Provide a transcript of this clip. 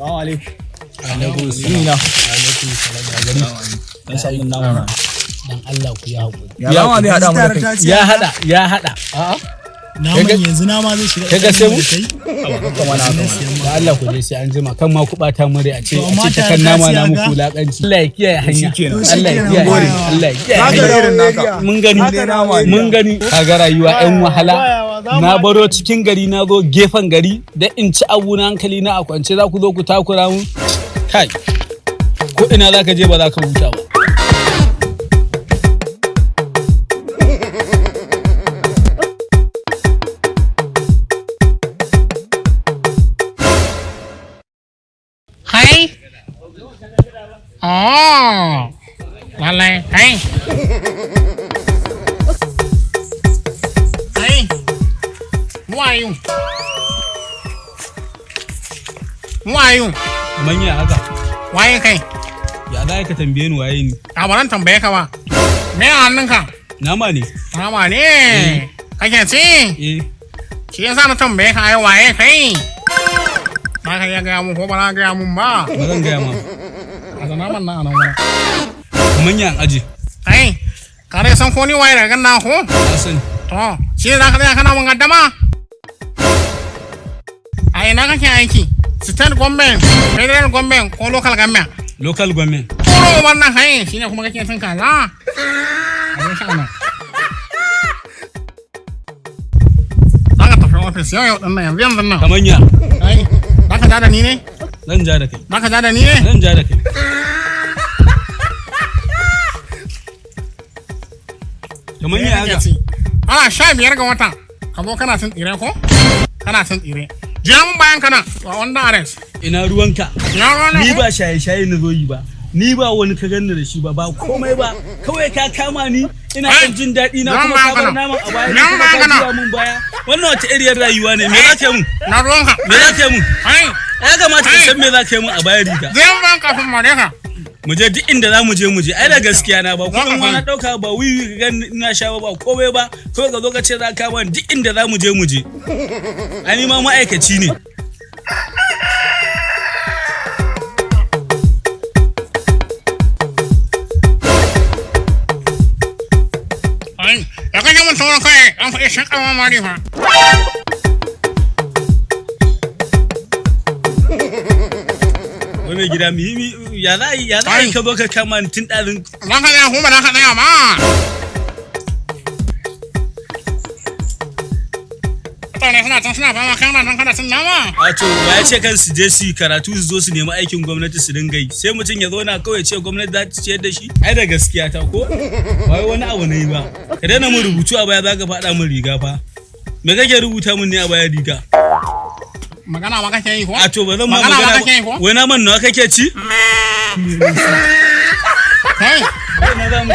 Assalamu alaikum. Alaikum Yina. Dan samun nama. Dan Allah ku ya haƙuri. Ya ma zai hada mu da kai. Ya hada. A'a. Naman yanzu nama zai shiga. Kaga sai mu? Kuma na Da Allah ku je sai an jima kan ma ku bata mu dai a ce amma ta kan nama na muku lakanci. Allah ya kiyaye hanya. Allah ya kiyaye. Allah ya kiyaye. Mun gani a ga rayuwa ƴan wahala. Na baro cikin gari na zo gefen gari da in ci abu na hankali na a kwance za ku zo ku takura mu. Kai. Ko ina za ka je ba za ka huta ba. Hey. Oh. Lale. Hey. Hey. Who are you? Who are you? Manya haka. Waye kai? Ya za ka tambaye ni waye ni? A baran tambaye ka ba. Me a hannunka? Nama ne. Nama ne. Kake ci? Eh. Shi yasa na tambaye ka ai waye kai? Ba ka iya gaya mun ko ba na gaya mun ba. Ba zan gaya ma. A naman na anan wani. Manya aje. Ai, kare san ko ni waye daga na ko? Na sani. To, shi za ka tsaya kana mun gaddama? A ina kake aiki? State government, federal government ko local government? Local government. Kuro wannan kai shine kuma kake tun kaza. Abin sha nan. Zaka tafi office yau din nan yanzu nan. Kamanya. Ai, zaka ja da ni ne? Zan ja da kai. Zaka ja da ni ne? Zan ja da kai. Kamanya haka. Ana 15 ga wata. Ka zo kana son tsire ko? Kana son tsire. Jiya mun bayan kana a wanda arrest. Ina ruwanka. Ya Ni ba shaye-shaye na zo yi ba. Ni ba wani ka ganni da shi ba komai ba. Kawai ka kama ni ina ɗan jin daɗi na kuma ka bar naman a baya ni kuma ka juya mun baya. Wannan wata iriyar rayuwa ne. Me za ka yi mun? Na ruwanka. Me za ka yi mun? Ai, Ya kamata ka san me za ka yi mun a bayan riga. zai ban kafin mare ka. Mu je duk inda za mu je. Ai da gaskiya na ba kuma ma na ɗauka ba wiwi ka gani ina sha ba komai ba. Kawai ka zo ka ce za ka kama duk inda za mu je. Ani ma ma'aikaci ne. Ai, ya kaje mun tawar kai an faɗi shan kama mare fa. Wani gida ya za a yi ka zo ka kama tun ɗazin. Zan ka tsaya kuma za ka tsaya ma. Mutane suna can suna fama kana nan kana cin nama. Wato ba ya ce kan su je su yi karatu su zo su nemi aikin gwamnati su dinga yi sai mutum ya zo na kawai ce gwamnati za ta ciyar da shi ai da gaskiya ta ko wai wani abu ne ba ka daina mun rubutu a baya za ka faɗa min riga fa me kake rubuta min ne a baya riga Magana ma kake yi ko? a to ba zan ma magana ba wai na man nawa kake ci Kai. na za mu